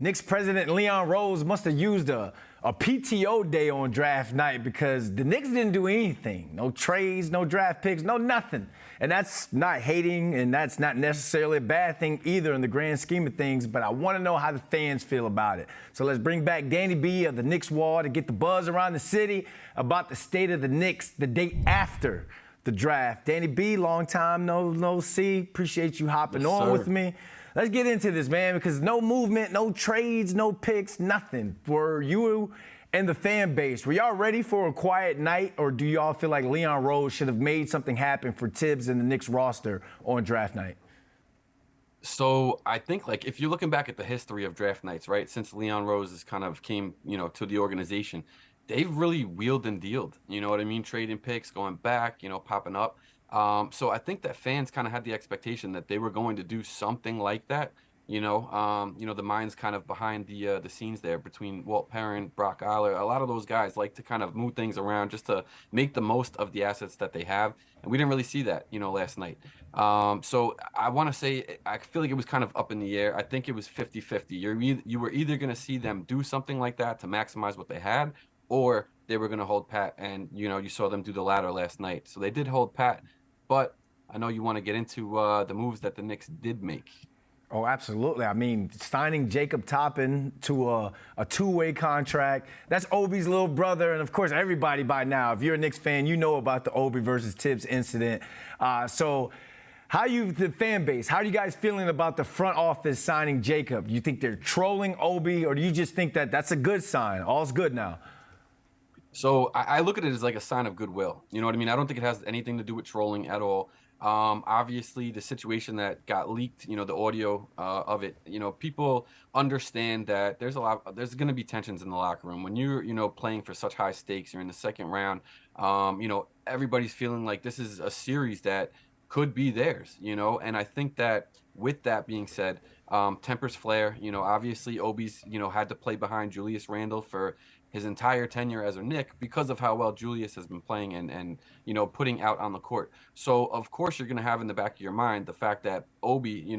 Knicks president Leon Rose must have used a PTO day on draft night because the Knicks didn't do anything. No trades, no draft picks, no nothing. And that's not hating, and that's not necessarily a bad thing either in the grand scheme of things, but I want to know how the fans feel about it. So let's bring back Danny B of the Knicks Wall to get the buzz around the city about the state of the Knicks the day after the draft. Danny B, long time no see. Appreciate you hopping on with me. Let's get into this, man, because no movement, no trades, no picks, nothing for you and the fan base. Were y'all ready for a quiet night, or do y'all feel like Leon Rose should have made something happen for Tibbs and the Knicks roster on draft night? So I think, like, if you're looking back at the history of draft nights, right, since Leon Rose has kind of came, to the organization, they've really wheeled and dealed, you know what I mean? Trading picks, going back, popping up. So I think that fans kind of had the expectation that they were going to do something like that. The minds kind of behind the scenes there between Walt Perrin, Brock Eiler. A lot of those guys like to kind of move things around just to make the most of the assets that they have. And we didn't really see that, last night. So I want to say, I feel like it was kind of up in the air. I think it was 50-50. You were either going to see them do something like that to maximize what they had, or they were going to hold pat. And, you saw them do the latter last night. So they did hold pat. But I know you want to get into the moves that the Knicks did make. Oh, absolutely. I mean, signing Jacob Toppin to a two-way contract. That's Obi's little brother. And, of course, everybody by now, if you're a Knicks fan, you know about the Obi versus Tibbs incident. So the fan base, how are you guys feeling about the front office signing Jacob? Do you think they're trolling Obi, or do you just think that that's a good sign? All's good now. So I look at it as like a sign of goodwill. You know what I mean? I don't think it has anything to do with trolling at all. Obviously, the situation that got leaked, the audio of it, people understand that there's going to be tensions in the locker room when you're, playing for such high stakes. You're in the second round. Everybody's feeling like this is a series that could be theirs, and I think that with that being said, tempers flare. Obviously Obi's, had to play behind Julius Randle for his entire tenure as a Knick because of how well Julius has been playing and putting out on the court. So of course you're going to have in the back of your mind the fact that Obi,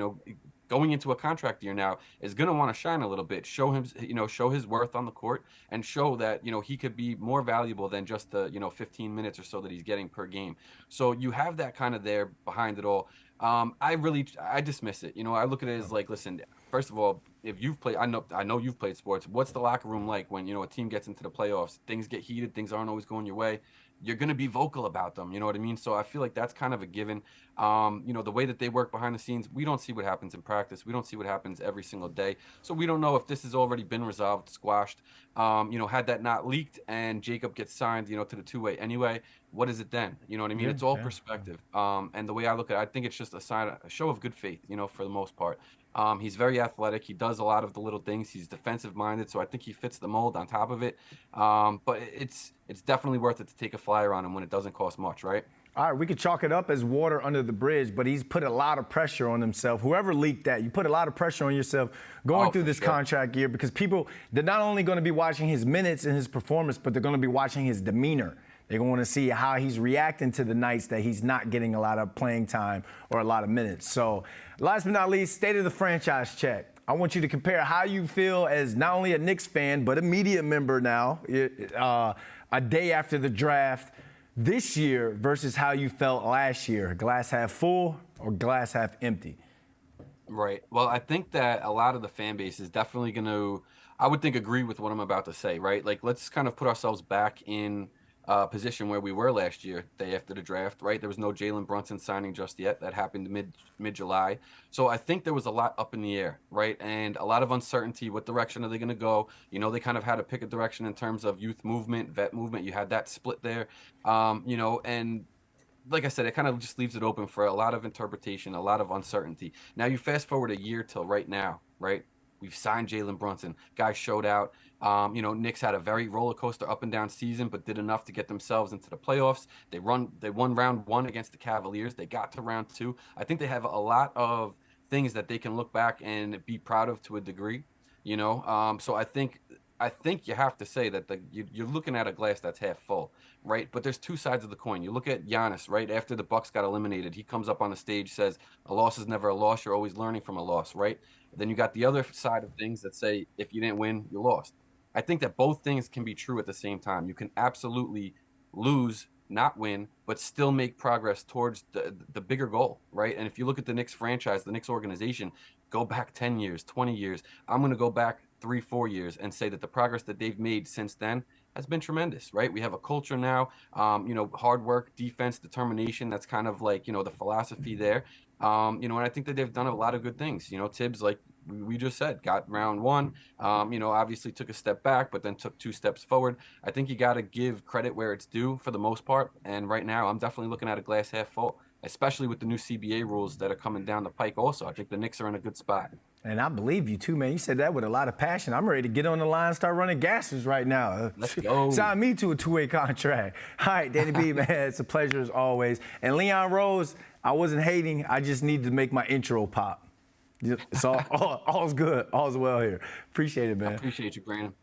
going into a contract year now, is going to want to shine a little bit, show him, show his worth on the court, and show that he could be more valuable than just the 15 minutes or so that he's getting per game. So you have that kind of there behind it all. I dismiss it. I look at it as like, listen, first of all, if you've played, I know you've played sports. What's the locker room like when a team gets into the playoffs? Things get heated. Things aren't always going your way. You're going to be vocal about them. You know what I mean? So I feel like that's kind of a given. The way that they work behind the scenes, we don't see what happens in practice. We don't see what happens every single day. So we don't know if this has already been resolved, squashed. Had that not leaked and Jacob gets signed, to the two-way anyway, what is it then? You know what I mean? It's all perspective. And the way I look at it, I think it's just a show of good faith, for the most part. He's very athletic. He does a lot of the little things. He's defensive-minded, so I think he fits the mold on top of it. But it's definitely worth it to take a flyer on him when it doesn't cost much, right? All right, we could chalk it up as water under the bridge, but he's put a lot of pressure on himself. Whoever leaked that, you put a lot of pressure on yourself going through this contract year because people, they're not only going to be watching his minutes and his performance, but they're going to be watching his demeanor. They're going to want to see how he's reacting to the nights that he's not getting a lot of playing time or a lot of minutes. So last but not least, state of the franchise check. I want you to compare how you feel as not only a Knicks fan, but a media member now, a day after the draft this year versus how you felt last year. Glass half full or glass half empty? Right. Well, I think that a lot of the fan base is definitely going to, I would think, agree with what I'm about to say, right? Like, let's kind of put ourselves back in position where we were last year, day after the draft, right? There was no Jalen Brunson signing just yet. That happened mid-July. So I think there was a lot up in the air, right? And a lot of uncertainty. What direction are they going to go? They kind of had to pick a direction in terms of youth movement, vet movement. You had that split there, and like I said, it kind of just leaves it open for a lot of interpretation, a lot of uncertainty. Now you fast forward a year till right now, right? We've signed Jalen Brunson. Guys showed out. Knicks had a very roller coaster up and down season, but did enough to get themselves into the playoffs. They won round one against the Cavaliers. They got to round two. I think they have a lot of things that they can look back and be proud of to a degree. So I think I think you have to say that you're looking at a glass that's half full, right? But there's two sides of the coin. You look at Giannis, right? After the Bucks got eliminated, he comes up on the stage, says, "A loss is never a loss. You're always learning from a loss," right? Then you got the other side of things that say, if you didn't win, you lost. I think that both things can be true at the same time. You can absolutely lose, not win, but still make progress towards the bigger goal, right? And if you look at the Knicks franchise, the Knicks organization, go back 10 years, 20 years. I'm going to go back 3-4 years and say that the progress that they've made since then has been tremendous, right? We have a culture now, hard work, defense, determination. That's kind of like, the philosophy there. And I think that they've done a lot of good things. Tibbs, like we just said, got round one, obviously took a step back, but then took 2 steps forward. I think you got to give credit where it's due for the most part. And right now, I'm definitely looking at a glass half full, especially with the new CBA rules that are coming down the pike also. I think the Knicks are in a good spot. And I believe you too, man. You said that with a lot of passion. I'm ready to get on the line and start running gases right now. Let's go. Sign me to a 2-way contract. All right, Danny B, man, it's a pleasure as always. And Leon Rose, I wasn't hating. I just needed to make my intro pop. It's all's good. All's well here. Appreciate it, man. I appreciate you, Brandon.